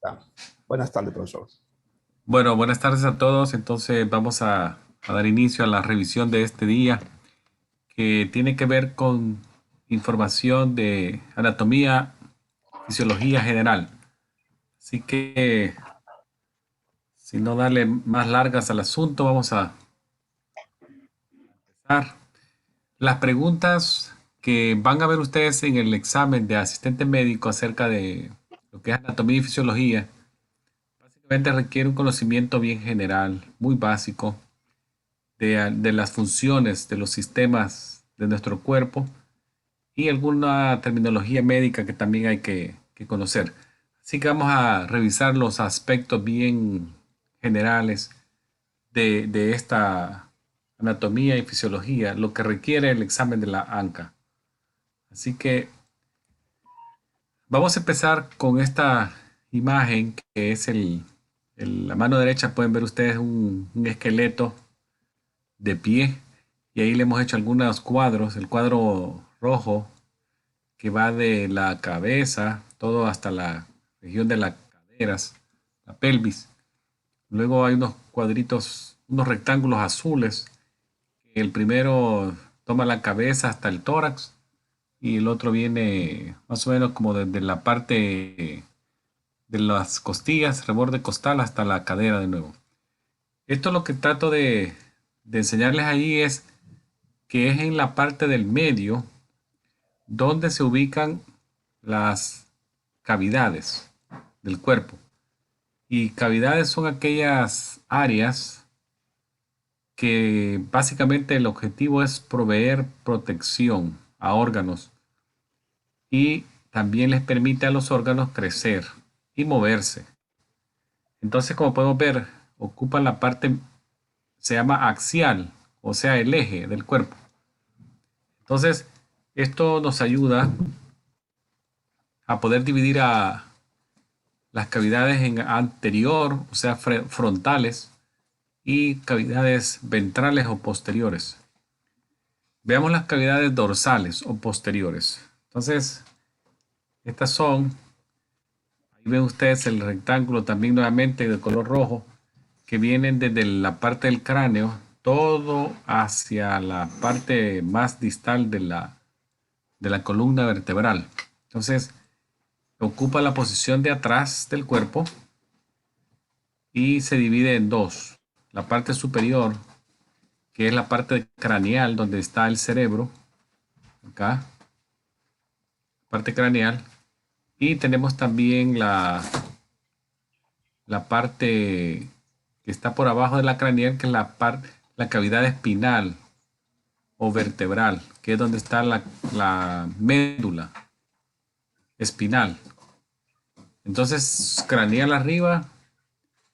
Ya. Buenas tardes, profesor. Bueno, buenas tardes a todos. Entonces vamos a dar inicio a la revisión de este día que tiene que ver con información de anatomía, fisiología general. Así que, sin no darle más largas al asunto, vamos a empezar. Las preguntas que van a ver ustedes en el examen de asistente médico acerca de lo que es anatomía y fisiología, básicamente requiere un conocimiento bien general, muy básico de las funciones de los sistemas de nuestro cuerpo y alguna terminología médica que también hay que conocer. Así que vamos a revisar los aspectos bien generales de esta anatomía y fisiología, lo que requiere el examen de la ANCA. Así que vamos a empezar con esta imagen que es la mano derecha. Pueden ver ustedes un esqueleto de pie y ahí le hemos hecho algunos cuadros, el cuadro rojo que va de la cabeza todo hasta la región de las caderas, la pelvis. Luego hay unos cuadritos, unos rectángulos azules. El primero toma la cabeza hasta el tórax y el otro viene más o menos como desde la parte de las costillas, reborde costal hasta la cadera de nuevo. Esto lo que trato de enseñarles ahí es que es en la parte del medio donde se ubican las cavidades del cuerpo. Y cavidades son aquellas áreas que básicamente el objetivo es proveer protección a órganos y también les permite a los órganos crecer y moverse. Entonces, como podemos ver, ocupan la parte, se llama axial, o sea, el eje del cuerpo. Entonces, esto nos ayuda a poder dividir a las cavidades en anterior, o sea, frontales, y cavidades ventrales o posteriores. Veamos las cavidades dorsales o posteriores. Entonces, estas son, ahí ven ustedes el rectángulo también nuevamente de color rojo, que vienen desde la parte del cráneo, todo hacia la parte más distal de la columna vertebral. Entonces, ocupa la posición de atrás del cuerpo y se divide en dos. La parte superior, que es la parte craneal donde está el cerebro, acá, parte craneal, y tenemos también la parte que está por abajo de la craneal, que es la cavidad espinal o vertebral, que es donde está la médula espinal. Entonces, craneal arriba,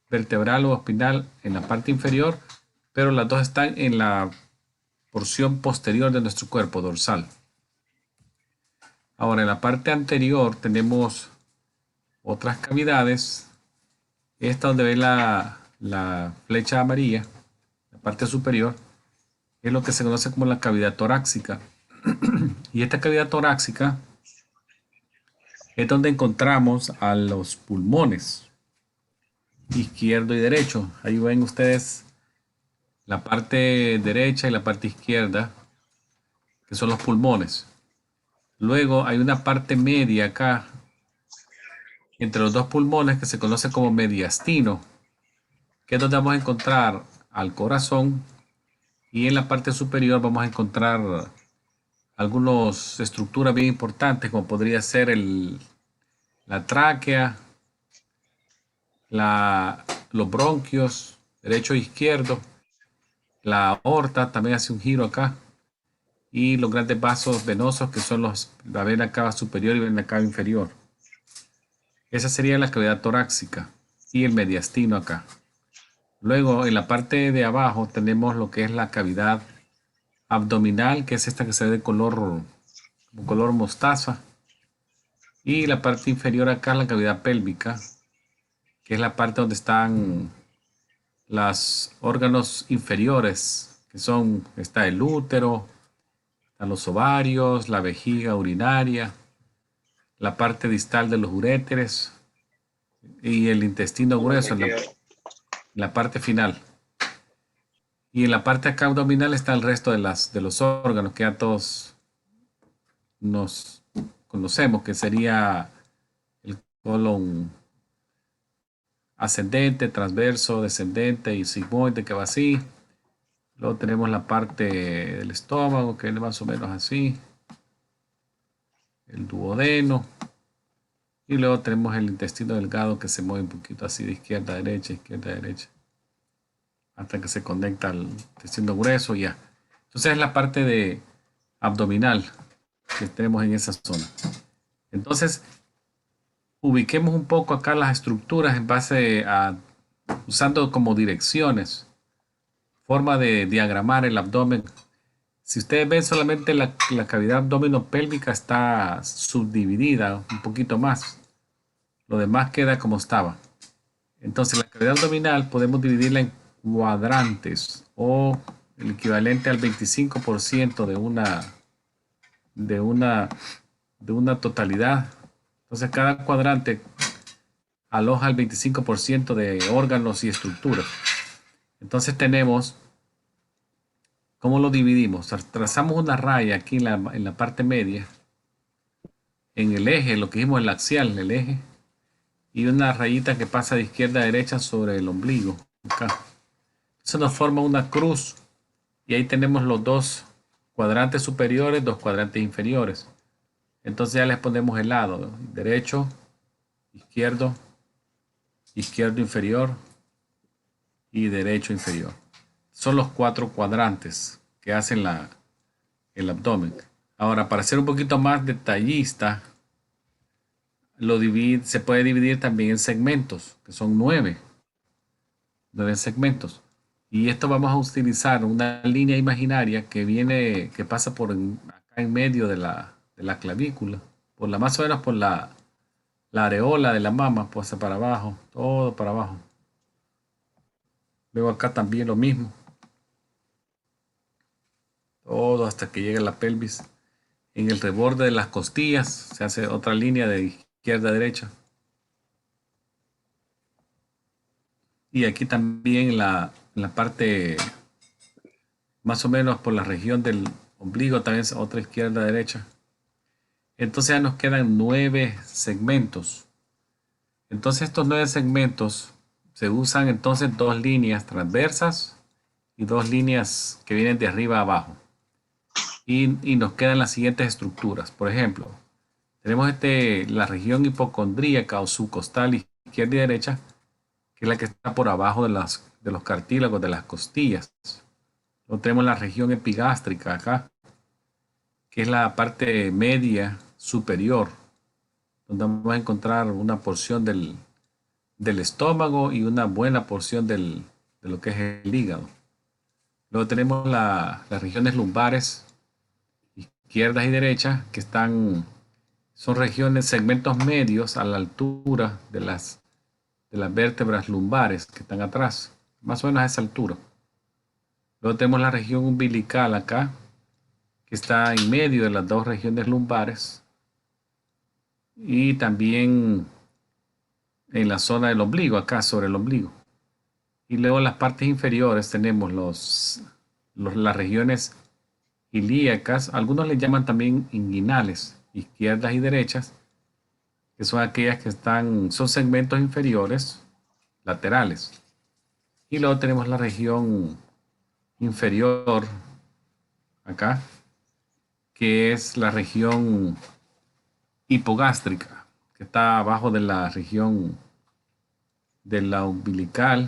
vertebral o espinal en la parte inferior, pero las dos están en la porción posterior de nuestro cuerpo, dorsal. Ahora, en la parte anterior tenemos otras cavidades. Esta donde ve la flecha amarilla, la parte superior, es lo que se conoce como la cavidad torácica. Y esta cavidad torácica es donde encontramos a los pulmones izquierdo y derecho. Ahí ven ustedes la parte derecha y la parte izquierda, que son los pulmones. Luego hay una parte media acá, entre los dos pulmones, que se conoce como mediastino, que es donde vamos a encontrar al corazón. Y en la parte superior vamos a encontrar algunas estructuras bien importantes, como podría ser la tráquea, los bronquios, derecho e izquierdo, la aorta también hace un giro acá, y los grandes vasos venosos que son la vena cava superior y la vena cava inferior. Esa sería la cavidad torácica y el mediastino acá. Luego en la parte de abajo tenemos lo que es la cavidad abdominal, que es esta que se ve de color mostaza. Y la parte inferior acá es la cavidad pélvica, que es la parte donde están los órganos inferiores, que está el útero, están los ovarios, la vejiga urinaria, la parte distal de los uréteres, y el intestino grueso en la parte final. Y en la parte acá abdominal está el resto de los órganos que ya todos nos conocemos, que sería el colon ascendente, transverso, descendente y sigmoide, que va así. Luego tenemos la parte del estómago, que es más o menos así. El duodeno. Y luego tenemos el intestino delgado, que se mueve un poquito así de izquierda a derecha, hasta que se conecta al intestino grueso y ya. Entonces es la parte de abdominal que tenemos en esa zona. Entonces, ubiquemos un poco acá las estructuras en base a, usando como direcciones, forma de diagramar el abdomen. Si ustedes ven solamente la cavidad abdominopélvica está subdividida un poquito más. Lo demás queda como estaba. Entonces la cavidad abdominal podemos dividirla en cuadrantes o el equivalente al 25% de una, de una totalidad. Entonces cada cuadrante aloja el 25% de órganos y estructuras. Entonces tenemos, ¿cómo lo dividimos? Trazamos una raya aquí en la parte media, en el eje, lo que dijimos el axial, el eje, y una rayita que pasa de izquierda a derecha sobre el ombligo. Acá. Entonces nos forma una cruz y ahí tenemos los dos cuadrantes superiores, dos cuadrantes inferiores. Entonces ya les ponemos el lado derecho, izquierdo, izquierdo inferior y derecho inferior. Son los cuatro cuadrantes que hacen el abdomen. Ahora, para ser un poquito más detallista, se puede dividir también en segmentos, que son nueve segmentos. Y esto vamos a utilizar una línea imaginaria que pasa acá en medio de la clavícula, más o menos por la areola de la mama, pasa para abajo, todo para abajo. Luego acá también lo mismo. Todo hasta que llega a la pelvis. En el reborde de las costillas se hace otra línea de izquierda a derecha. Y aquí también en la parte, más o menos por la región del ombligo, también es otra izquierda a derecha. Entonces ya nos quedan 9 segmentos. Entonces estos 9 segmentos se usan entonces dos líneas transversas y dos líneas que vienen de arriba a abajo. Y nos quedan las siguientes estructuras. Por ejemplo, tenemos la región hipocondríaca o subcostal izquierda y derecha, que es la que está por abajo de los cartílagos de las costillas. Luego tenemos la región epigástrica acá, que es la parte media superior, donde vamos a encontrar una porción del estómago y una buena porción de lo que es el hígado. Luego tenemos las regiones lumbares, izquierdas y derechas, que son regiones, segmentos medios a la altura de las vértebras lumbares que están atrás, más o menos a esa altura. Luego tenemos la región umbilical acá, que está en medio de las dos regiones lumbares, y también en la zona del ombligo, acá sobre el ombligo. Y luego en las partes inferiores tenemos las regiones ilíacas, algunos le llaman también inguinales, izquierdas y derechas, que son aquellas que son segmentos inferiores, laterales. Y luego tenemos la región inferior, acá, que es la región hipogástrica, que está abajo de la región de la umbilical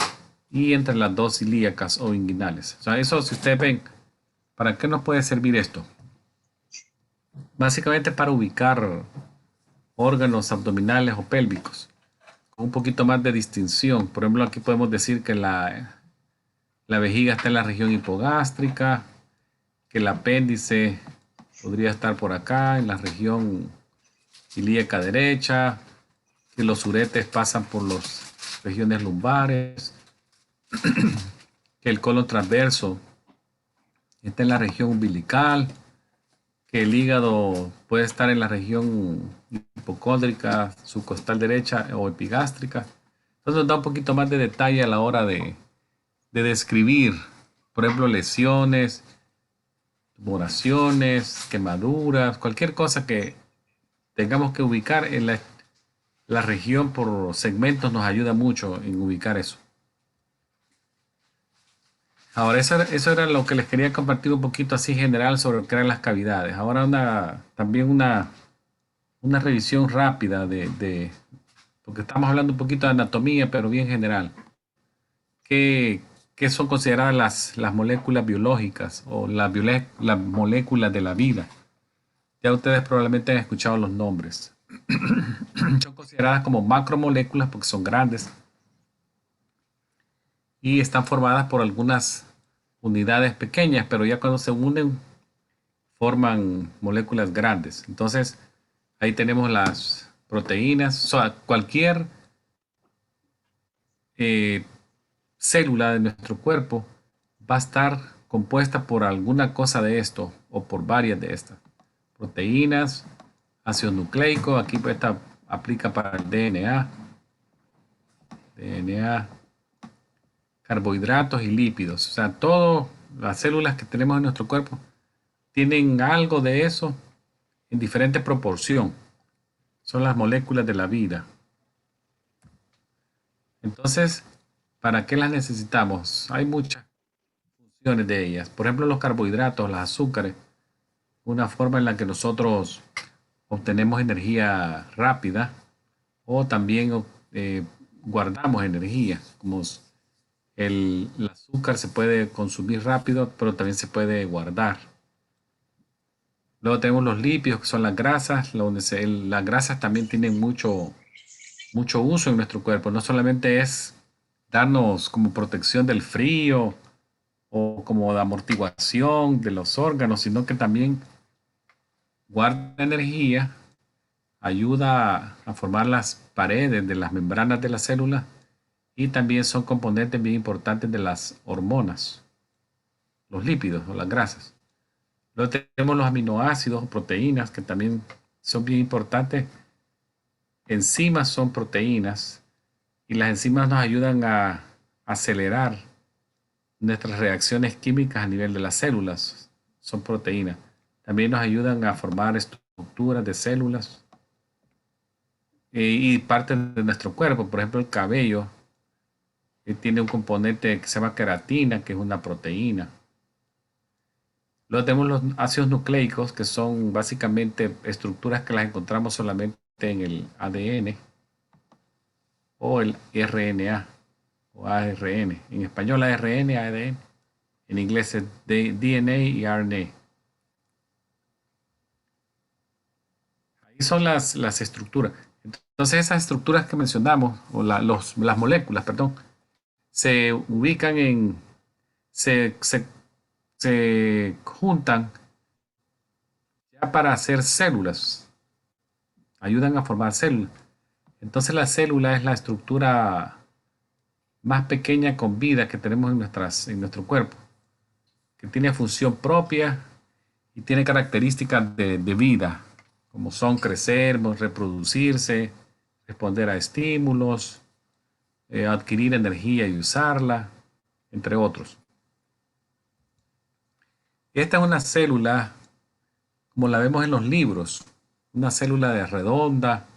y entre las dos ilíacas o inguinales. O sea, eso, si ustedes ven, ¿para qué nos puede servir esto? Básicamente para ubicar órganos abdominales o pélvicos con un poquito más de distinción. Por ejemplo, aquí podemos decir que la vejiga está en la región hipogástrica, que el apéndice podría estar por acá en la región ilíaca derecha, que los uretes pasan por las regiones lumbares, que el colon transverso está en la región umbilical, que el hígado puede estar en la región hipocóndrica, subcostal derecha o epigástrica. Entonces nos da un poquito más de detalle a la hora de describir, por ejemplo, lesiones, tumoraciones, quemaduras, cualquier cosa que tengamos que ubicar en la región por segmentos nos ayuda mucho en ubicar eso. Ahora, eso era lo que les quería compartir un poquito así general sobre lo que eran las cavidades. Ahora también una revisión rápida porque estamos hablando un poquito de anatomía, pero bien general. ¿Qué, qué son consideradas las moléculas biológicas o las moléculas de la vida? Ya ustedes probablemente han escuchado los nombres. Son consideradas como macromoléculas porque son grandes y están formadas por algunas unidades pequeñas, pero ya cuando se unen forman moléculas grandes. Entonces, ahí tenemos las proteínas. O sea, cualquier eh, célula de nuestro cuerpo va a estar compuesta por alguna cosa de esto o por varias de estas. Proteínas, ácidos nucleicos, aquí pues esta aplica para el DNA, carbohidratos y lípidos. O sea, todas las células que tenemos en nuestro cuerpo tienen algo de eso en diferente proporción. Son las moléculas de la vida. Entonces, ¿para qué las necesitamos? Hay muchas funciones de ellas. Por ejemplo, los carbohidratos, los azúcares, una forma en la que nosotros obtenemos energía rápida o también guardamos energía. Como el azúcar se puede consumir rápido, pero también se puede guardar. Luego tenemos los lípidos, que son las grasas, las grasas también tienen mucho uso en nuestro cuerpo. No solamente es darnos como protección del frío o como de amortiguación de los órganos, sino que también guarda energía, ayuda a formar las paredes de las membranas de las células y también son componentes bien importantes de las hormonas, los lípidos o las grasas. Luego tenemos los aminoácidos o proteínas que también son bien importantes. Enzimas son proteínas y las enzimas nos ayudan a acelerar nuestras reacciones químicas a nivel de las células. Son proteínas. También nos ayudan a formar estructuras de células y partes de nuestro cuerpo. Por ejemplo, el cabello tiene un componente que se llama queratina, que es una proteína. Luego tenemos los ácidos nucleicos, que son básicamente estructuras que las encontramos solamente en el ADN o el RNA o ARN. En español ARN, ADN. En inglés es DNA y RNA. Ahí son las estructuras. Entonces esas estructuras que mencionamos, o las moléculas, perdón, se ubican se juntan ya para hacer células, ayudan a formar células. Entonces la célula es la estructura más pequeña con vida que tenemos en nuestro cuerpo, que tiene función propia y tiene características de vida, como son crecer, reproducirse, responder a estímulos, adquirir energía y usarla, entre otros. Esta es una célula, como la vemos en los libros, una célula de redonda,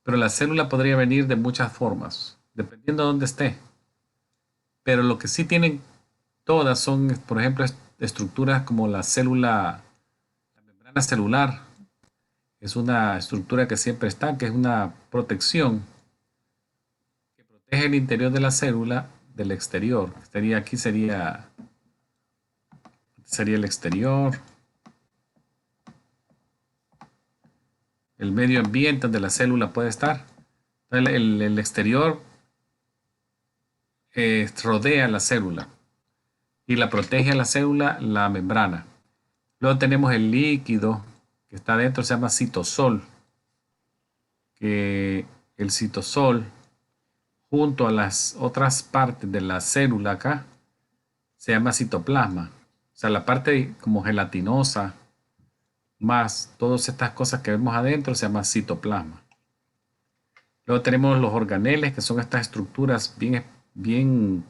pero la célula podría venir de muchas formas, dependiendo de dónde esté. Pero lo que sí tienen todas son, por ejemplo, estructuras como la membrana celular. Es una estructura que siempre está, que es una protección que protege el interior de la célula del exterior. Aquí sería el exterior, el medio ambiente donde la célula puede estar. El exterior rodea la célula y la protege a la célula la membrana. Luego tenemos el líquido que está dentro, se llama citosol, que el citosol junto a las otras partes de la célula acá se llama citoplasma. O sea, la parte como gelatinosa más todas estas cosas que vemos adentro se llama citoplasma. Luego tenemos los organeles, que son estas estructuras bien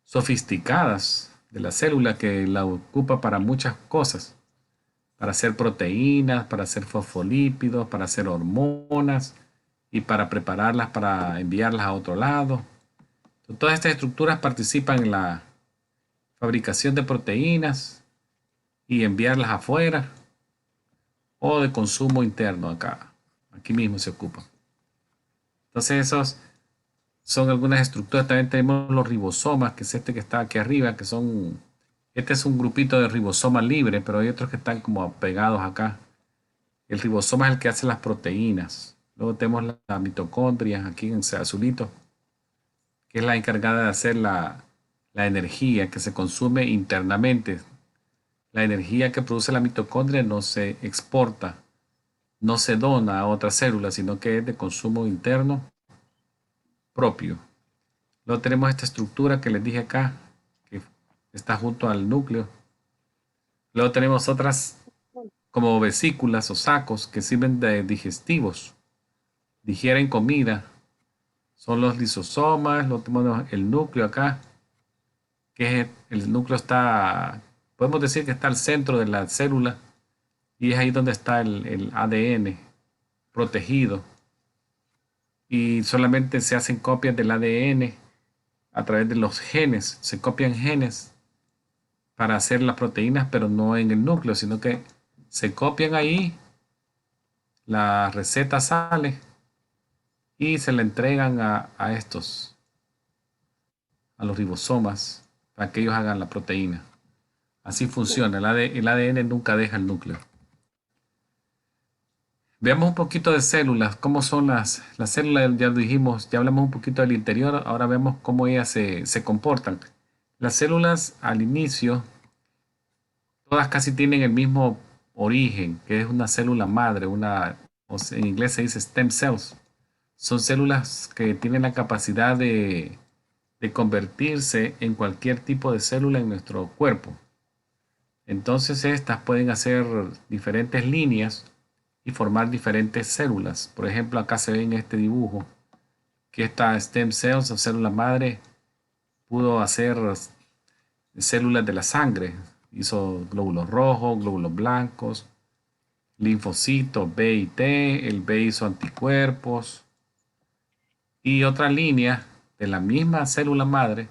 sofisticadas de la célula que la ocupa para muchas cosas, para hacer proteínas, para hacer fosfolípidos, para hacer hormonas y para prepararlas para enviarlas a otro lado. Entonces, todas estas estructuras participan en la fabricación de proteínas y enviarlas afuera o de consumo interno acá. Aquí mismo se ocupan. Entonces esos son algunas estructuras. También tenemos los ribosomas, que es este que está aquí arriba, que son, este es un grupito de ribosomas libre, pero hay otros que están como pegados acá. El ribosoma es el que hace las proteínas. Luego tenemos la mitocondria, aquí en ese azulito, que es la encargada de hacer la energía que se consume internamente. La energía que produce la mitocondria no se exporta, no se dona a otras células, sino que es de consumo interno propio. Luego tenemos esta estructura que les dije acá, que está junto al núcleo. Luego tenemos otras como vesículas o sacos que sirven de digestivos, digieren comida. Son los lisosomas. Luego tenemos el núcleo acá, que es el núcleo está, podemos decir que está al centro de la célula y es ahí donde está el ADN protegido. Y solamente se hacen copias del ADN a través de los genes. Se copian genes para hacer las proteínas, pero no en el núcleo, sino que se copian ahí, la receta sale y se le entregan a estos, a los ribosomas, para que ellos hagan la proteína. Así funciona. El ADN nunca deja el núcleo. Veamos un poquito de células, cómo son las células, ya dijimos, ya hablamos un poquito del interior, ahora vemos cómo ellas se comportan. Las células al inicio, todas casi tienen el mismo origen, que es una célula madre, en inglés se dice stem cells. Son células que tienen la capacidad de convertirse en cualquier tipo de célula en nuestro cuerpo. Entonces estas pueden hacer diferentes líneas y formar diferentes células. Por ejemplo, acá se ve en este dibujo que esta stem cells o célula madre pudo hacer células de la sangre. Hizo glóbulos rojos, glóbulos blancos, linfocitos B y T. El B hizo anticuerpos. Y otra línea de la misma célula madre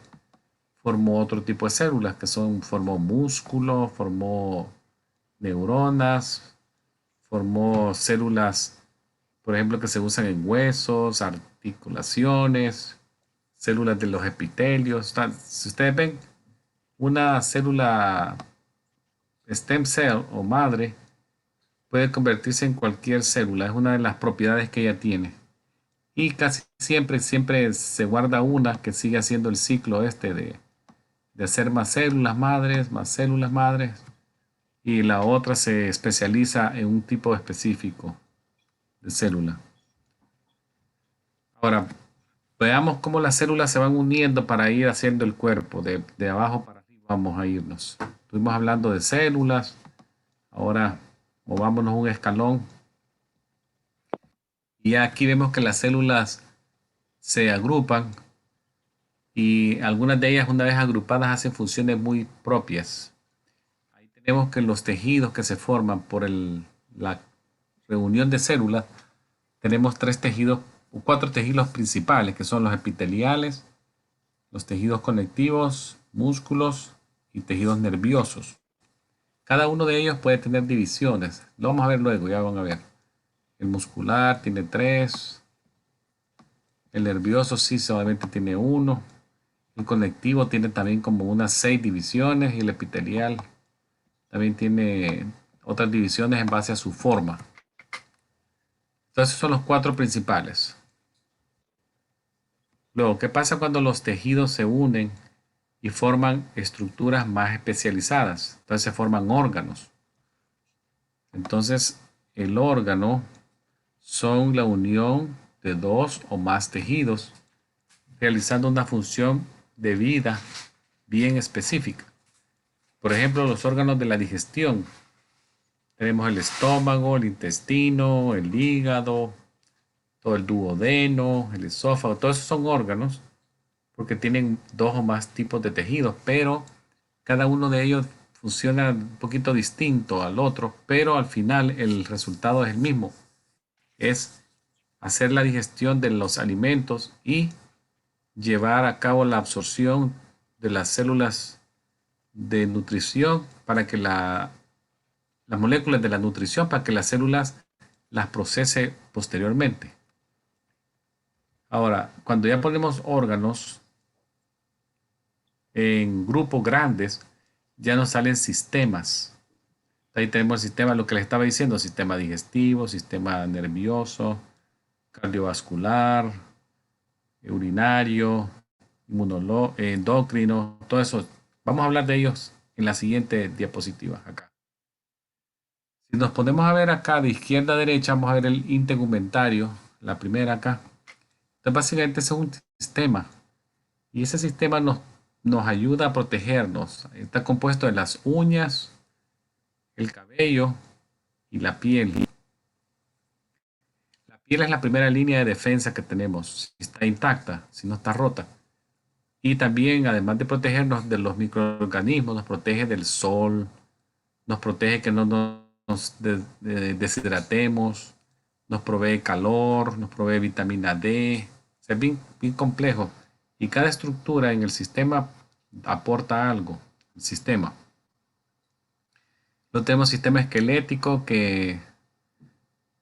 formó otro tipo de células formó músculo, formó neuronas, formó células, por ejemplo, que se usan en huesos, articulaciones, células de los epitelios. Si ustedes ven, una célula stem cell o madre puede convertirse en cualquier célula. Es una de las propiedades que ella tiene. Y casi siempre se guarda una que sigue haciendo el ciclo de hacer más células madres, y la otra se especializa en un tipo específico de célula. Ahora, veamos cómo las células se van uniendo para ir haciendo el cuerpo, de abajo para arriba vamos a irnos. Estuvimos hablando de células, ahora movámonos un escalón. Y aquí vemos que las células se agrupan y algunas de ellas, una vez agrupadas, hacen funciones muy propias. Ahí tenemos que los tejidos que se forman por la reunión de células, tenemos tres tejidos o cuatro tejidos principales, que son los epiteliales, los tejidos conectivos, músculos y tejidos nerviosos. Cada uno de ellos puede tener divisiones. Lo vamos a ver luego, ya van a ver. El muscular tiene 3. El nervioso sí solamente tiene 1. El conectivo tiene también como unas 6 divisiones. Y el epitelial también tiene otras divisiones en base a su forma. Entonces son los 4 principales. Luego, ¿qué pasa cuando los tejidos se unen y forman estructuras más especializadas? Entonces se forman órganos. Entonces el órgano son la unión de 2 o más tejidos realizando una función de vida bien específica. Por ejemplo, los órganos de la digestión Tenemos el estómago, el intestino, el hígado, todo el duodeno, el esófago, todos esos son órganos porque tienen dos o más tipos de tejidos, pero cada uno de ellos funciona un poquito distinto al otro, pero al final el resultado es el mismo, es hacer la digestión de los alimentos y llevar a cabo la absorción de las células de nutrición para que las moléculas de la nutrición para que las células las procese posteriormente. Ahora, cuando ya ponemos órganos en grupos grandes, ya nos salen sistemas. Ahí tenemos el sistema, lo que les estaba diciendo, sistema digestivo, sistema nervioso, cardiovascular, urinario, endocrino, todo eso. Vamos a hablar de ellos en la siguiente diapositiva acá. Si nos ponemos a ver acá de izquierda a derecha, vamos a ver el integumentario, la primera acá. Entonces básicamente ese es un sistema y ese sistema nos ayuda a protegernos. Está compuesto de las uñas, el cabello y la piel. La piel es la primera línea de defensa que tenemos, si está intacta, si no está rota. Y también, además de protegernos de los microorganismos, nos protege del sol, nos protege que no nos deshidratemos, nos provee calor, nos provee vitamina D. O sea, es bien, bien complejo. Y cada estructura en el sistema aporta algo. El sistema. Luego tenemos sistema esquelético que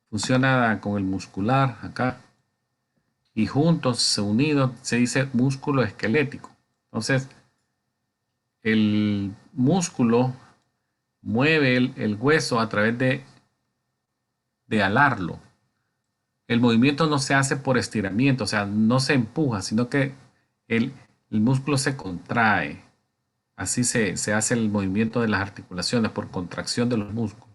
funciona con el muscular acá. Y juntos, unidos, se dice músculo esquelético. Entonces, el músculo mueve el hueso a través de alarlo. El movimiento no se hace por estiramiento, o sea, no se empuja, sino que el, el músculo se contrae. Así se hace el movimiento de las articulaciones por contracción de los músculos.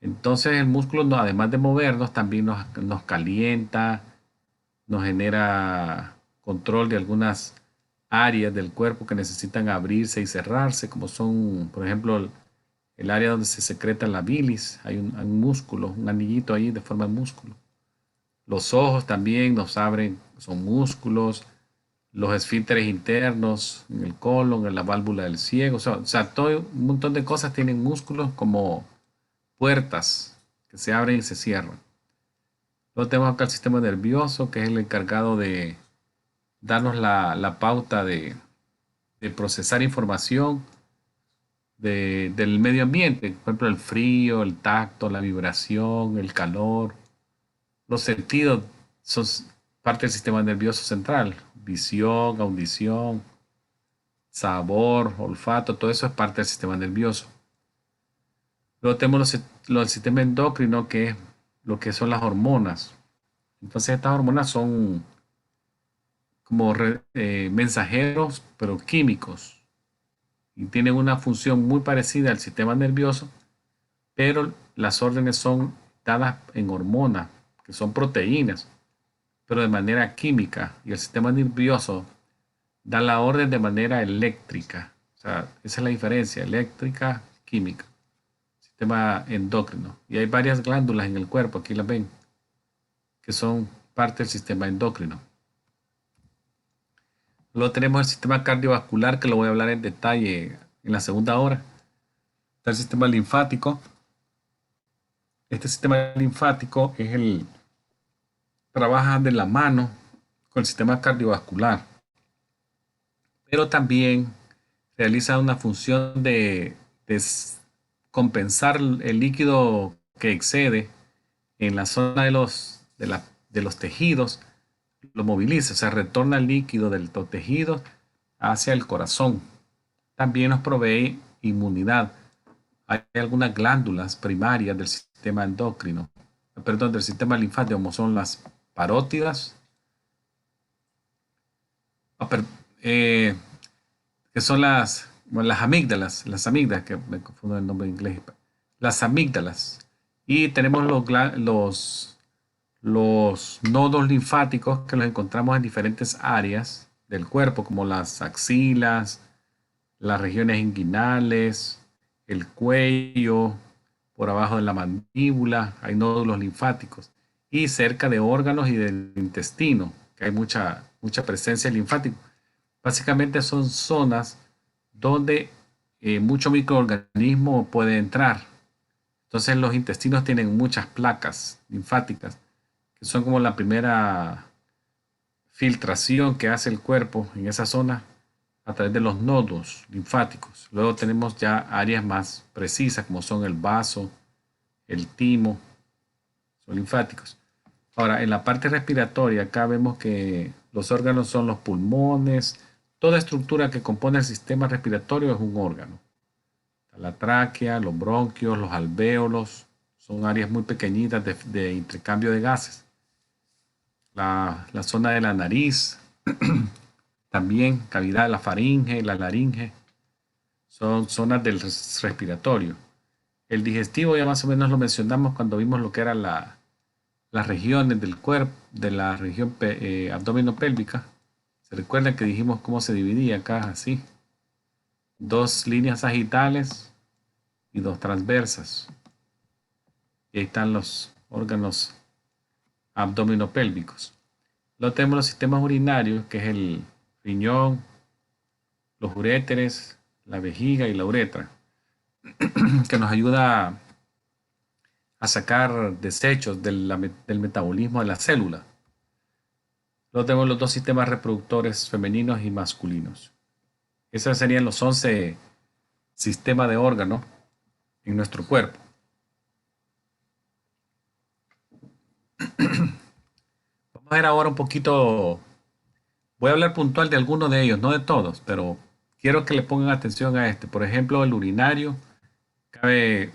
Entonces el músculo, además de movernos, también nos calienta, nos genera control de algunas áreas del cuerpo que necesitan abrirse y cerrarse, como son, por ejemplo, el área donde se secreta la bilis. Hay un músculo, un anillito ahí de forma de músculo. Los ojos también nos abren, son músculos. Los esfínteres internos, en el colon, en la válvula del ciego. O sea, todo un montón de cosas tienen músculos como puertas que se abren y se cierran. Luego tenemos acá el sistema nervioso, que es el encargado de darnos la pauta de procesar información del medio ambiente. Por ejemplo, el frío, el tacto, la vibración, el calor. Los sentidos son parte del sistema nervioso central. Visión, audición, sabor, olfato, todo eso es parte del sistema nervioso. Luego tenemos el sistema endocrino, que es lo que son las hormonas. Entonces estas hormonas son como mensajeros, pero químicos. Y tienen una función muy parecida al sistema nervioso, pero las órdenes son dadas en hormonas, que son proteínas, pero de manera química. Y el sistema nervioso da la orden de manera eléctrica. O sea, esa es la diferencia, eléctrica, química. Sistema endocrino. Y hay varias glándulas en el cuerpo, aquí las ven, que son parte del sistema endocrino. Luego tenemos el sistema cardiovascular, que lo voy a hablar en detalle en la segunda hora. Está el sistema linfático. Este sistema linfático trabaja de la mano con el sistema cardiovascular, pero también realiza una función de compensar el líquido que excede en la zona de los tejidos, lo moviliza, o sea, retorna el líquido de los tejidos hacia el corazón. También nos provee inmunidad. Hay algunas glándulas primarias del sistema endocrino, perdón, del sistema linfático, como son las parótidas, que son las amígdalas, que me confundo el nombre en inglés, las amígdalas. Y tenemos los nodos linfáticos, que los encontramos en diferentes áreas del cuerpo, como las axilas, las regiones inguinales, el cuello, por abajo de la mandíbula, hay nódulos linfáticos y cerca de órganos y del intestino, que hay mucha presencia linfática. Básicamente son zonas donde mucho microorganismo puede entrar. Entonces los intestinos tienen muchas placas linfáticas, que son como la primera filtración que hace el cuerpo en esa zona a través de los nodos linfáticos. Luego tenemos ya áreas más precisas como son el vaso, el timo, son linfáticos. Ahora, en la parte respiratoria, acá vemos que los órganos son los pulmones. Toda estructura que compone el sistema respiratorio es un órgano. La tráquea, los bronquios, los alvéolos, son áreas muy pequeñitas de intercambio de gases. La zona de la nariz, también cavidad de la faringe, la laringe, son zonas del respiratorio. El digestivo ya más o menos lo mencionamos cuando vimos lo que eran las regiones del cuerpo, de la región abdominopélvica. ¿Se recuerdan que dijimos cómo se dividía acá? Así. Dos líneas sagitales y dos transversas. Y ahí están los órganos abdominopélvicos. Luego tenemos los sistemas urinarios, que es el riñón, los uréteres, la vejiga y la uretra, que nos ayuda a sacar desechos del metabolismo de la célula. Luego tenemos los dos sistemas reproductores femeninos y masculinos. Esos serían los 11 sistemas de órganos en nuestro cuerpo. Vamos a ver ahora un poquito, voy a hablar puntual de algunos de ellos, no de todos, pero quiero que le pongan atención a este. Por ejemplo, el urinario, cabe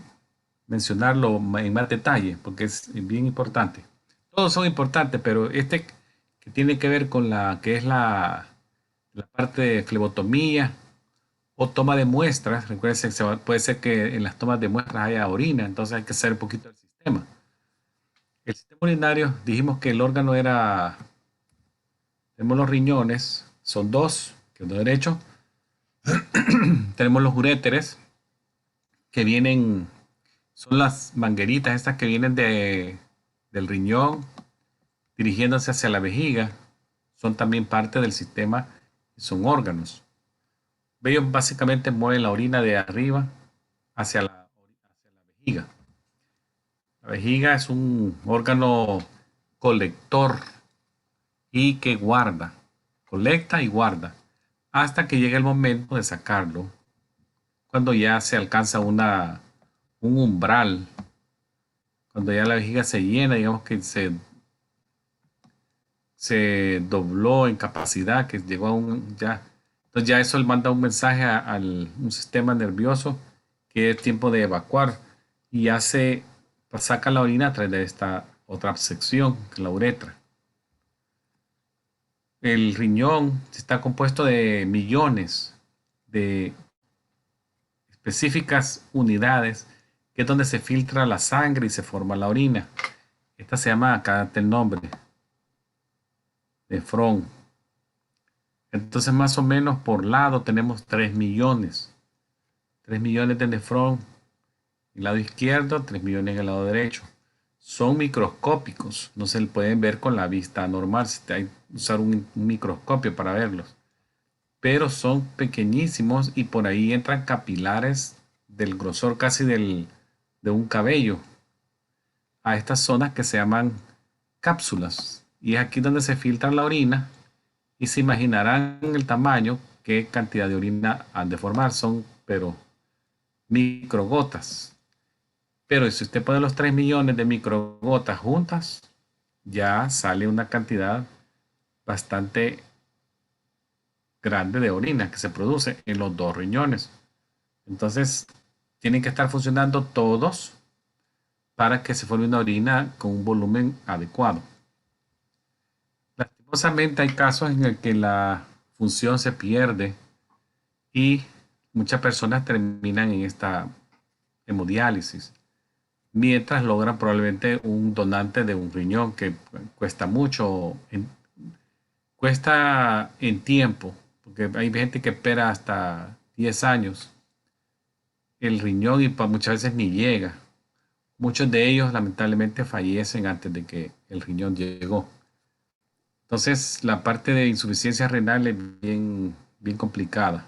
mencionarlo en más detalle porque es bien importante. Todos son importantes, pero este que tiene que ver con la que es la parte de flebotomía o toma de muestras. Recuerden, puede ser que en las tomas de muestras haya orina, entonces hay que hacer un poquito el sistema. El sistema urinario, dijimos que el órgano era, tenemos los riñones, son dos, que es derecho. Tenemos los uréteres, que vienen, son las mangueritas estas que vienen del riñón, dirigiéndose hacia la vejiga. Son también parte del sistema, son órganos. Ellos básicamente mueven la orina de arriba hacia la vejiga. La vejiga es un órgano colector y que guarda, colecta y guarda, hasta que llega el momento de sacarlo, cuando ya se alcanza un umbral, cuando ya la vejiga se llena, digamos que se dobló en capacidad, que llegó a ya. Entonces ya eso le manda un mensaje un sistema nervioso que es tiempo de evacuar y saca la orina a través de esta otra sección, que es la uretra. El riñón está compuesto de millones de específicas unidades, que es donde se filtra la sangre y se forma la orina. Esta se llama, acá está el nombre, nefrón. Entonces más o menos por lado tenemos 3 millones. 3 millones de nefrón en el lado izquierdo, 3 millones en el lado derecho. Son microscópicos, no se pueden ver con la vista normal, hay que usar un microscopio para verlos. Pero son pequeñísimos y por ahí entran capilares del grosor casi de un cabello a estas zonas que se llaman cápsulas. Y es aquí donde se filtra la orina y se imaginarán el tamaño, qué cantidad de orina han de formar. Son, pero microgotas. Pero si usted pone los 3 millones de microgotas juntas, ya sale una cantidad bastante grande de orina que se produce en los dos riñones. Entonces, tienen que estar funcionando todos para que se forme una orina con un volumen adecuado. Lastimosamente hay casos en el que la función se pierde y muchas personas terminan en esta hemodiálisis, mientras logran probablemente un donante de un riñón, que cuesta mucho, cuesta en tiempo, porque hay gente que espera hasta 10 años el riñón y muchas veces ni llega. muchos de ellos lamentablemente fallecen antes de que el riñón llegó. Entonces, la parte de insuficiencia renal es bien complicada.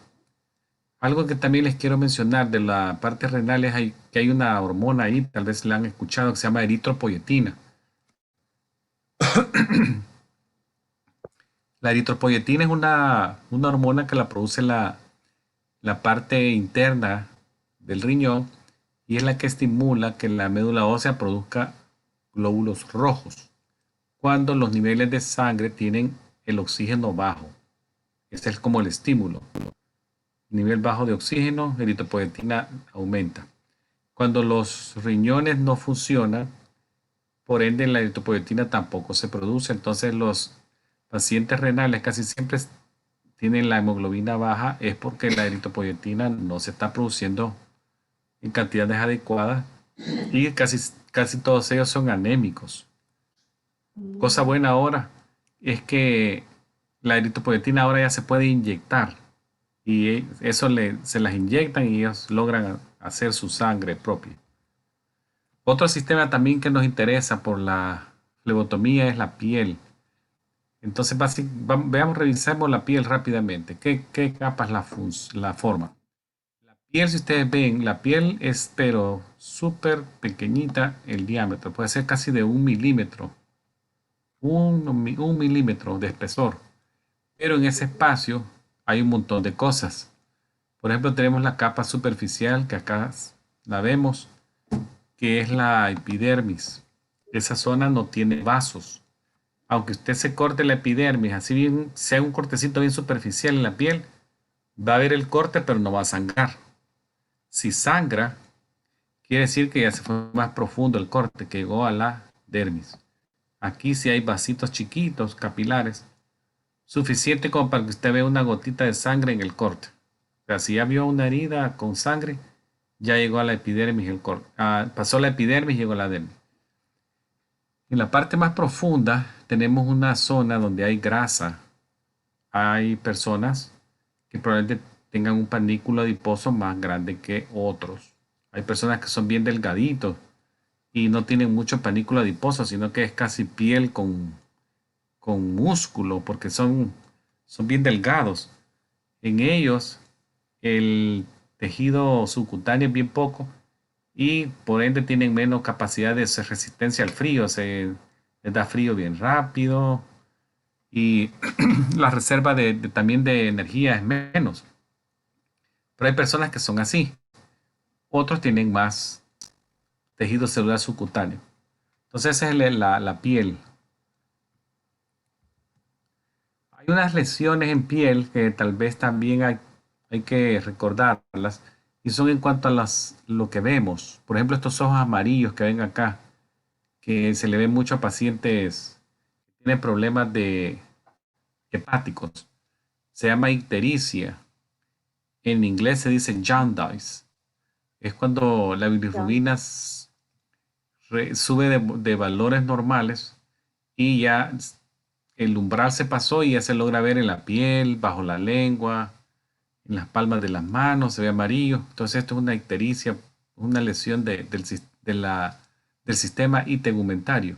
Algo que también les quiero mencionar de la parte renal es que hay una hormona ahí, tal vez la han escuchado, que se llama eritropoyetina. La eritropoyetina es una hormona que la produce la parte interna del riñón y es la que estimula que la médula ósea produzca glóbulos rojos cuando los niveles de sangre tienen el oxígeno bajo. Este es como el estímulo. Nivel bajo de oxígeno, eritropoyetina aumenta. Cuando los riñones no funcionan, por ende la eritropoyetina tampoco se produce. Entonces los pacientes renales casi siempre tienen la hemoglobina baja, es porque la eritropoyetina no se está produciendo en cantidades adecuadas y casi todos ellos son anémicos. Cosa buena ahora es que la eritropoyetina ahora ya se puede inyectar y eso se las inyectan y ellos logran hacer su sangre propia. Otro sistema también que nos interesa por la flebotomía es la piel. Entonces, veamos, revisemos la piel rápidamente. ¿Qué capas la forman? La piel, si ustedes ven, la piel es pero súper pequeñita el diámetro. Puede ser casi de 1 milímetro. Un milímetro de espesor. Pero en ese espacio hay un montón de cosas. Por ejemplo, tenemos la capa superficial que acá la vemos, que es la epidermis. Esa zona no tiene vasos. Aunque usted se corte la epidermis, así bien, sea un cortecito bien superficial en la piel, va a haber el corte, pero no va a sangrar. Si sangra, quiere decir que ya se fue más profundo el corte, que llegó a la dermis. Aquí sí hay vasitos chiquitos, capilares, suficiente como para que usted vea una gotita de sangre en el corte. O sea, si ya vio una herida con sangre, ya llegó a la epidermis el corte. Pasó la epidermis y llegó a la dermis. En la parte más profunda tenemos una zona donde hay grasa. Hay personas que probablemente tengan un panículo adiposo más grande que otros. Hay personas que son bien delgaditos y no tienen mucho panículo adiposo, sino que es casi piel con músculo, porque son bien delgados. En ellos, el tejido subcutáneo es bien poco y por ende tienen menos capacidad de resistencia al frío. Les da frío bien rápido y la reserva también de energía es menos. Pero hay personas que son así. Otros tienen más tejido celular subcutáneo. Entonces esa es la piel. Hay unas lesiones en piel que tal vez también hay que recordarlas y son en cuanto a lo que vemos. Por ejemplo, estos ojos amarillos que ven acá, que se le ven mucho a pacientes que tienen problemas hepáticos. Se llama ictericia. En inglés se dice jaundice. Es cuando la bilirrubina sube de valores normales y ya el umbral se pasó y ya se logra ver en la piel, bajo la lengua, en las palmas de las manos, se ve amarillo. Entonces esto es una ictericia, una lesión del sistema tegumentario.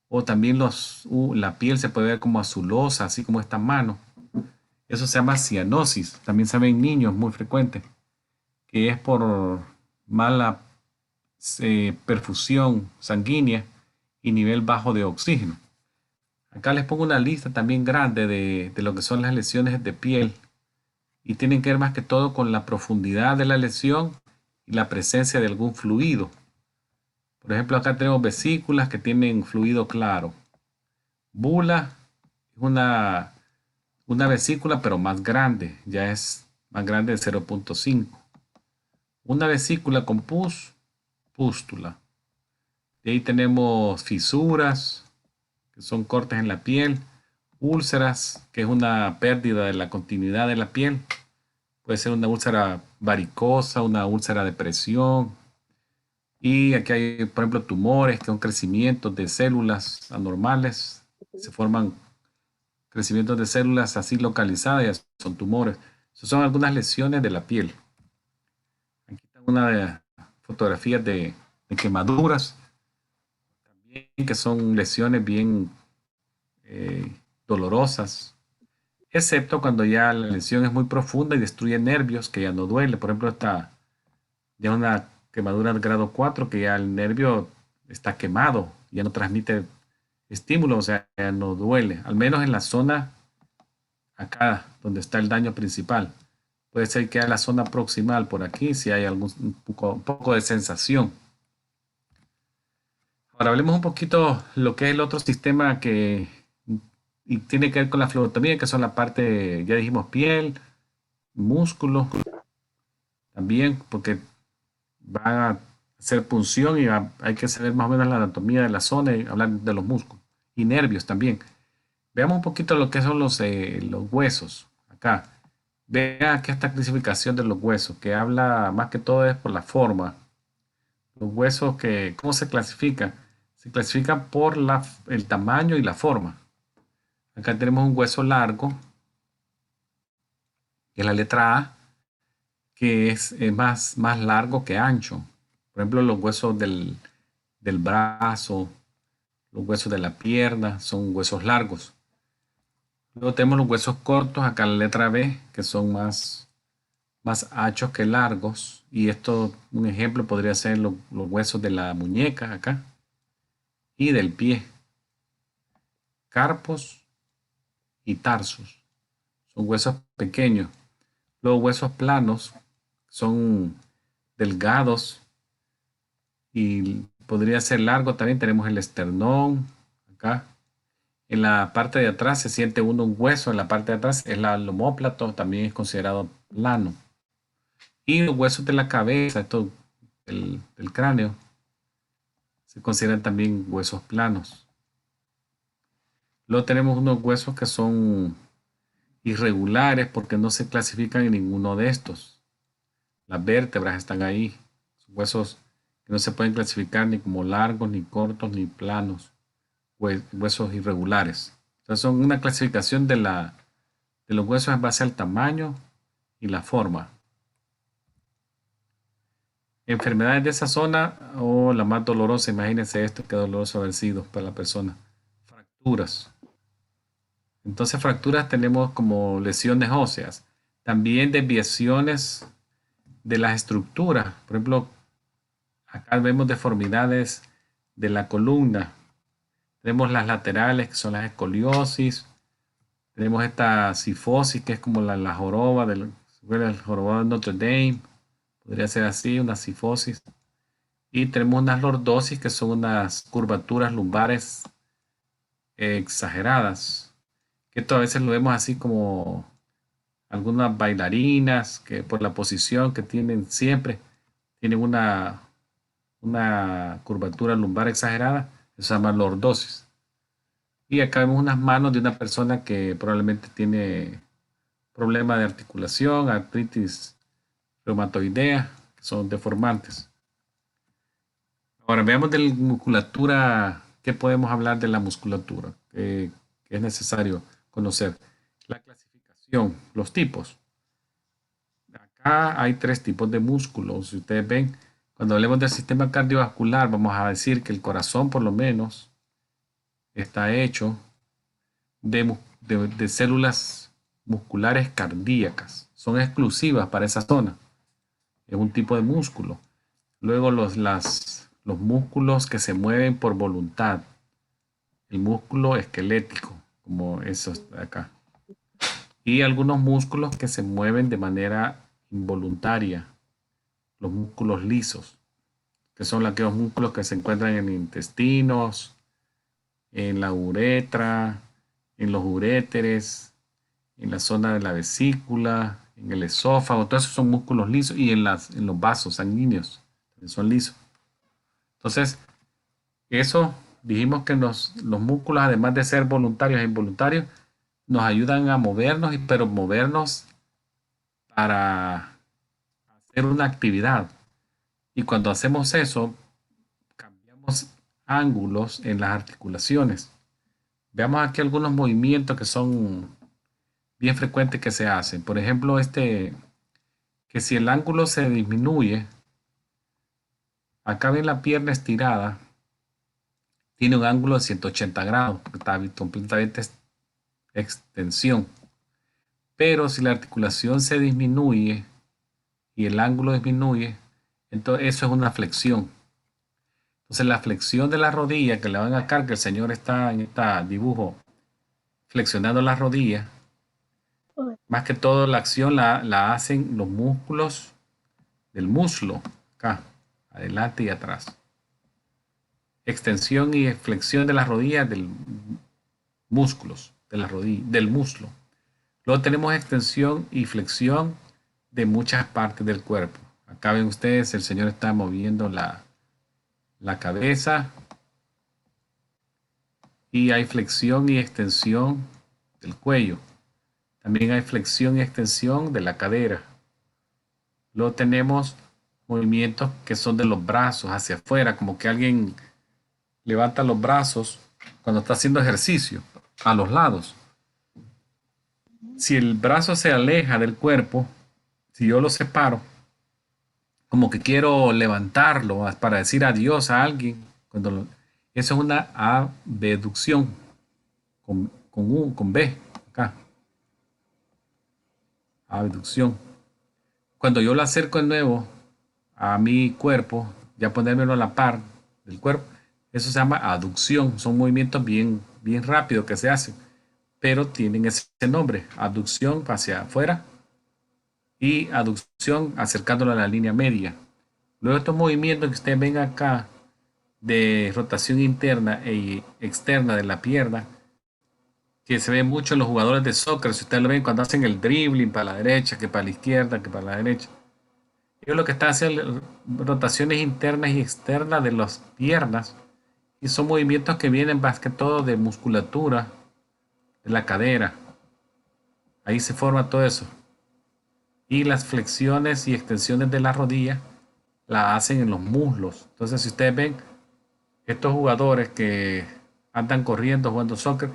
O también la piel se puede ver como azulosa, así como esta mano. Eso se llama cianosis. También se ve en niños, muy frecuente, que es por mala perfusión sanguínea y nivel bajo de oxígeno. Acá les pongo una lista también grande de lo que son las lesiones de piel y tienen que ver más que todo con la profundidad de la lesión y la presencia de algún fluido. Por ejemplo, acá tenemos vesículas que tienen fluido claro. Bula es una vesícula pero más grande, ya es más grande de 0.5. Una vesícula con pústula. De ahí tenemos fisuras, que son cortes en la piel, úlceras, que es una pérdida de la continuidad de la piel. Puede ser una úlcera varicosa, una úlcera de presión. Y aquí hay, por ejemplo, tumores, que son crecimientos de células anormales. Se forman crecimientos de células así localizadas, ya son tumores. Esas son algunas lesiones de la piel. Aquí está una de fotografías de quemaduras, también que son lesiones bien dolorosas, excepto cuando ya la lesión es muy profunda y destruye nervios, que ya no duele. Por ejemplo, ya una quemadura de grado 4 que ya el nervio está quemado, ya no transmite estímulo, o sea, ya no duele, al menos en la zona acá donde está el daño principal. Puede ser que haya la zona proximal por aquí, si hay un poco de sensación. Ahora hablemos un poquito lo que es el otro sistema y tiene que ver con la flebotomía, que son la parte, ya dijimos, piel, músculo, también, porque va a hacer punción y hay que saber más o menos la anatomía de la zona y hablar de los músculos y nervios también. Veamos un poquito lo que son los huesos acá. Vean aquí esta clasificación de los huesos, que habla más que todo es por la forma. Los huesos, ¿cómo se clasifican? Se clasifican por el tamaño y la forma. Acá tenemos un hueso largo, que es la letra A, que es más largo que ancho. Por ejemplo, los huesos del brazo, los huesos de la pierna, son huesos largos. Luego tenemos los huesos cortos, acá la letra B, que son más anchos que largos. Y esto, un ejemplo podría ser los huesos de la muñeca acá y del pie. Carpos y tarsos. Son huesos pequeños. Los huesos planos son delgados y podría ser largo. También tenemos el esternón acá. En la parte de atrás se siente uno un hueso. En la parte de atrás es el omóplato, también es considerado plano. Y los huesos de la cabeza, esto del cráneo, se consideran también huesos planos. Luego tenemos unos huesos que son irregulares porque no se clasifican en ninguno de estos. Las vértebras están ahí. Son huesos que no se pueden clasificar ni como largos, ni cortos, ni planos. Huesos irregulares. Entonces son una clasificación de los huesos en base al tamaño y la forma. Enfermedades de esa zona o la más dolorosa, imagínense esto, qué doloroso haber sido para la persona. Fracturas. Entonces fracturas tenemos como lesiones óseas. También desviaciones de las estructuras. Por ejemplo, acá vemos deformidades de la columna. Tenemos las laterales, que son las escoliosis. Tenemos esta cifosis, que es como la joroba el jorobado de Notre Dame. Podría ser así, una cifosis. Y tenemos unas lordosis, que son unas curvaturas lumbares exageradas. Que esto a veces lo vemos así como algunas bailarinas, que por la posición que tienen siempre, tienen una curvatura lumbar exagerada. Eso se llama lordosis. Y acá vemos unas manos de una persona que probablemente tiene problema de articulación, artritis reumatoidea, que son deformantes. Ahora veamos de la musculatura, ¿qué podemos hablar de la musculatura? Que es necesario conocer. La clasificación, los tipos. Acá hay 3 tipos de músculos. Si ustedes ven, cuando hablemos del sistema cardiovascular, vamos a decir que el corazón por lo menos está hecho de células musculares cardíacas. Son exclusivas para esa zona. Es un tipo de músculo. Luego los músculos que se mueven por voluntad. El músculo esquelético, como esos de acá. Y algunos músculos que se mueven de manera involuntaria. Los músculos lisos, que son aquellos músculos que se encuentran en intestinos, en la uretra, en los uréteres, en la zona de la vesícula, en el esófago. Todos esos son músculos lisos y en los vasos sanguíneos también son lisos. Entonces, eso dijimos que los músculos, además de ser voluntarios e involuntarios, nos ayudan a movernos, pero movernos para hacer una actividad. Y cuando hacemos eso, cambiamos ángulos en las articulaciones. Veamos aquí algunos movimientos que son bien frecuentes que se hacen. Por ejemplo, que si el ángulo se disminuye, Acá ven la pierna estirada, tiene un ángulo de 180 grados, porque está completamente extensión. Pero si la articulación se disminuye y el ángulo disminuye, entonces eso es una flexión. Entonces la flexión de la rodilla que le van acá, que el señor está en este dibujo flexionando la rodilla, más que todo la acción la hacen los músculos del muslo, acá, adelante y atrás. Extensión y flexión de las rodillas del músculos, de la rodilla, del muslo. Luego tenemos extensión y flexión de muchas partes del cuerpo. Acá ven ustedes, el señor está moviendo la cabeza y hay flexión y extensión del cuello. También hay flexión y extensión de la cadera. Luego tenemos movimientos que son de los brazos hacia afuera, como que alguien levanta los brazos cuando está haciendo ejercicio a los lados. Si el brazo se aleja del cuerpo, si yo lo separo, como que quiero levantarlo para decir adiós a alguien, eso es una abducción con B, acá, abducción. Cuando yo lo acerco de nuevo a mi cuerpo, ya ponérmelo a la par del cuerpo, eso se llama aducción. Son movimientos bien rápidos que se hacen, pero tienen ese nombre, abducción hacia afuera y aducción acercándolo a la línea media. Luego estos movimientos que ustedes ven acá de rotación interna e externa de la pierna, que se ve mucho en los jugadores de soccer, si ustedes lo ven cuando hacen el dribbling para la derecha, que para la izquierda, que para la derecha. Ellos lo que están haciendo rotaciones internas y externas de las piernas, y son movimientos que vienen más que todo de musculatura de la cadera. Ahí se forma todo eso. Y las flexiones y extensiones de la rodilla la hacen en los muslos. Entonces, si ustedes ven estos jugadores que andan corriendo, jugando soccer,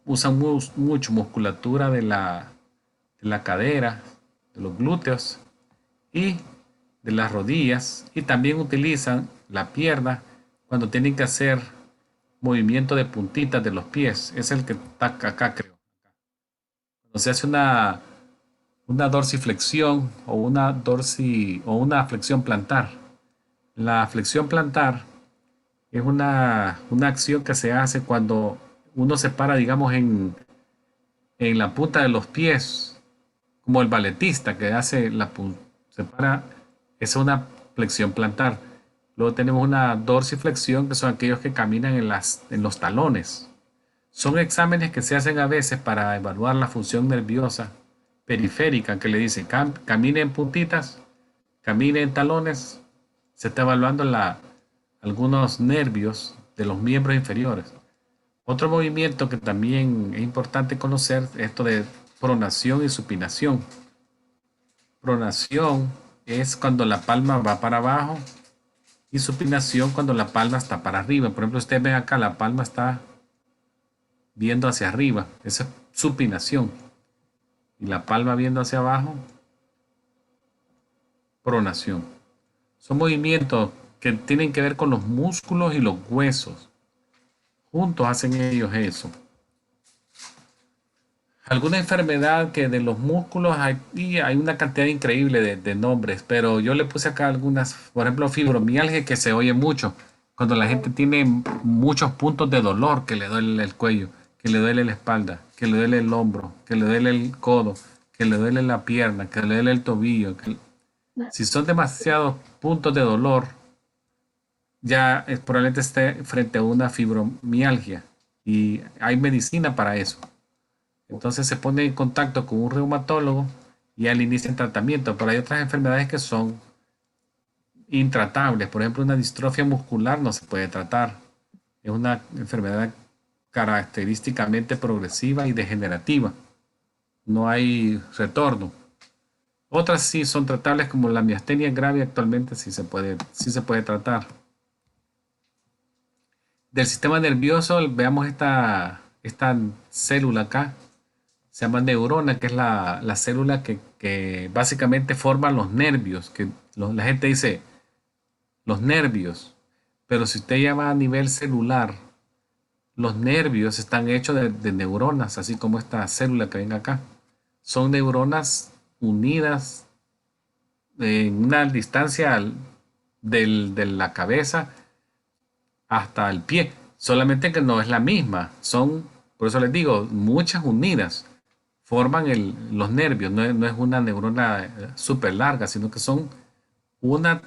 usan mucho musculatura de la cadera, de los glúteos y de las rodillas, y también utilizan la pierna cuando tienen que hacer movimiento de puntitas de los pies. Es el que está acá, creo. Cuando se hace una dorsiflexión o una flexión plantar. La flexión plantar es una acción que se hace cuando uno se para, digamos, en la punta de los pies, como el balletista que hace se para, es una flexión plantar. Luego tenemos una dorsiflexión, que son aquellos que caminan en los talones. Son exámenes que se hacen a veces para evaluar la función nerviosa periférica, que le dicen camine en puntitas, camine en talones. Se está evaluando algunos nervios de los miembros inferiores. Otro movimiento que también es importante conocer es esto de pronación y supinación. Pronación es cuando la palma va para abajo y supinación cuando la palma está para arriba. Por ejemplo, ustedes ven acá, la palma está viendo hacia arriba. Esa es supinación. Y la palma viendo hacia abajo, pronación. Son movimientos que tienen que ver con los músculos y los huesos. Juntos hacen ellos eso. Alguna enfermedad que de los músculos hay una cantidad increíble de nombres, pero yo le puse acá algunas, por ejemplo, fibromialgia, que se oye mucho cuando la gente tiene muchos puntos de dolor, que le duele el cuello, que le duele la espalda, que le duele el hombro, que le duele el codo, que le duele la pierna, que le duele el tobillo. Si son demasiados puntos de dolor, ya probablemente esté frente a una fibromialgia y hay medicina para eso. Entonces se pone en contacto con un reumatólogo y él inicia el tratamiento. Pero hay otras enfermedades que son intratables. Por ejemplo, una distrofia muscular no se puede tratar. Es una enfermedad característicamente progresiva y degenerativa. No hay retorno. Otras sí son tratables, como la miastenia grave. Actualmente sí se puede tratar. Del sistema nervioso, veamos esta célula acá. Se llama neurona, que es la célula que básicamente forma los nervios. La gente dice, los nervios. Pero si usted ya va a nivel celular, los nervios están hechos de neuronas, así como esta célula que ven acá. Son neuronas unidas en una distancia de la cabeza hasta el pie. Solamente que no es la misma. Son, por eso les digo, muchas unidas forman los nervios. No es una neurona súper larga, sino que son una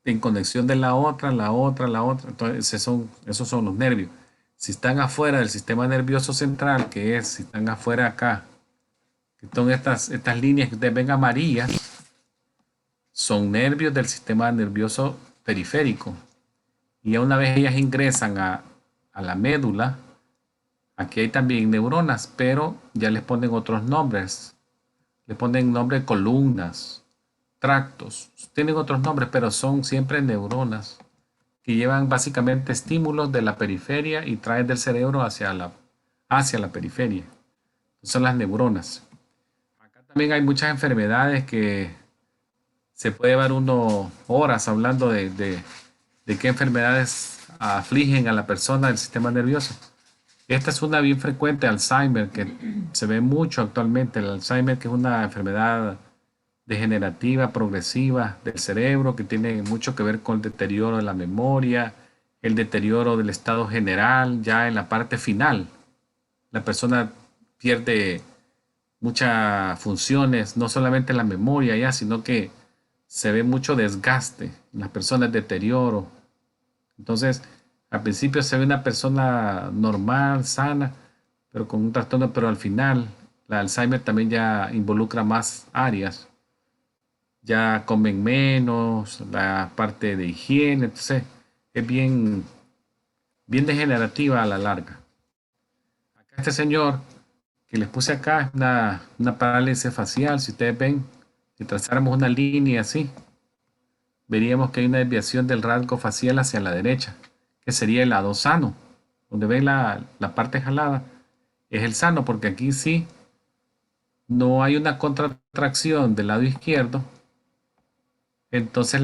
en conexión de la otra, la otra, la otra. Entonces, esos son los nervios. Si están afuera del sistema nervioso central, que es, si están afuera acá, que son estas líneas que ustedes ven amarillas, son nervios del sistema nervioso periférico. Y ya una vez ellas ingresan a la médula, aquí hay también neuronas, pero ya les ponen otros nombres. Le ponen nombre de columnas, tractos. Tienen otros nombres, pero son siempre neuronas que llevan básicamente estímulos de la periferia y traen del cerebro hacia la periferia. Son las neuronas. Acá también hay muchas enfermedades que se puede llevar uno horas hablando de qué enfermedades afligen a la persona del sistema nervioso. Esta es una bien frecuente, Alzheimer, que se ve mucho actualmente. El Alzheimer, que es una enfermedad degenerativa, progresiva del cerebro, que tiene mucho que ver con el deterioro de la memoria, el deterioro del estado general, ya en la parte final. La persona pierde muchas funciones, no solamente la memoria ya, sino que se ve mucho desgaste en las personas, deterioro. Entonces, al principio se ve una persona normal, sana, pero con un trastorno, pero al final la Alzheimer también ya involucra más áreas. Ya comen menos, la parte de higiene, entonces es bien degenerativa a la larga. Acá este señor que les puse acá es una parálisis facial. Si ustedes ven, si trazáramos una línea así, veríamos que hay una desviación del rasgo facial hacia la derecha, que sería el lado sano. Donde ven la parte jalada, es el sano, porque aquí sí no hay una contracción del lado izquierdo, entonces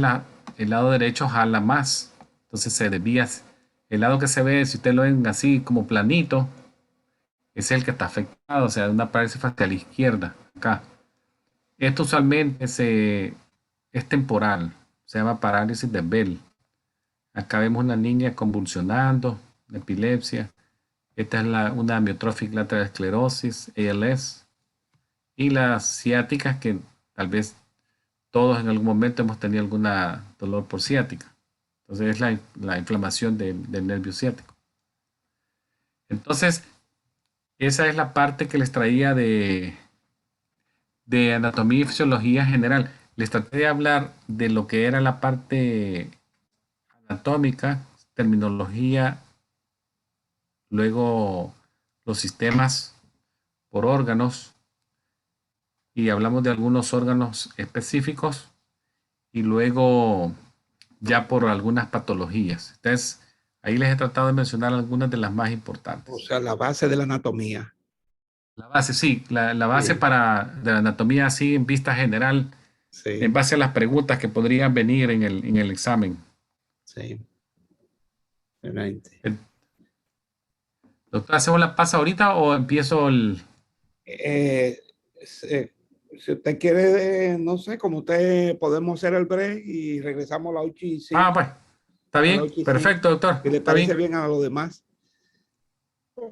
el lado derecho jala más, entonces se desvía. El lado que se ve, si ustedes lo ven así como planito, es el que está afectado, o sea, una parálisis facial izquierda, acá. Esto usualmente es temporal, se llama parálisis de Bell. Acá vemos una niña convulsionando, epilepsia. Esta es una amyotrófica lateral esclerosis, ALS. Y las ciáticas, que tal vez todos en algún momento hemos tenido alguna dolor por ciática. Entonces es la inflamación del nervio ciático. Entonces, esa es la parte que les traía de anatomía y fisiología general. Les traté de hablar de lo que era la parte anatómica, terminología, luego los sistemas por órganos, y hablamos de algunos órganos específicos, y luego ya por algunas patologías. Entonces, ahí les he tratado de mencionar algunas de las más O importantes. sea, la base de la anatomía. La base, sí, la base Sí, de la anatomía así en vista general, en sí, base a las preguntas que podrían venir en el examen. sí, excelente. Eh, Doctor, ¿hacemos la pasa ahorita o empiezo el...? Eh, se- si usted quiere, no sé, como usted, podemos hacer el break y regresamos a las 8 y Ah, 5, pues, está a las bien, 8 y 5. perfecto, doctor, ¿Qué le está parece bien. bien a los demás?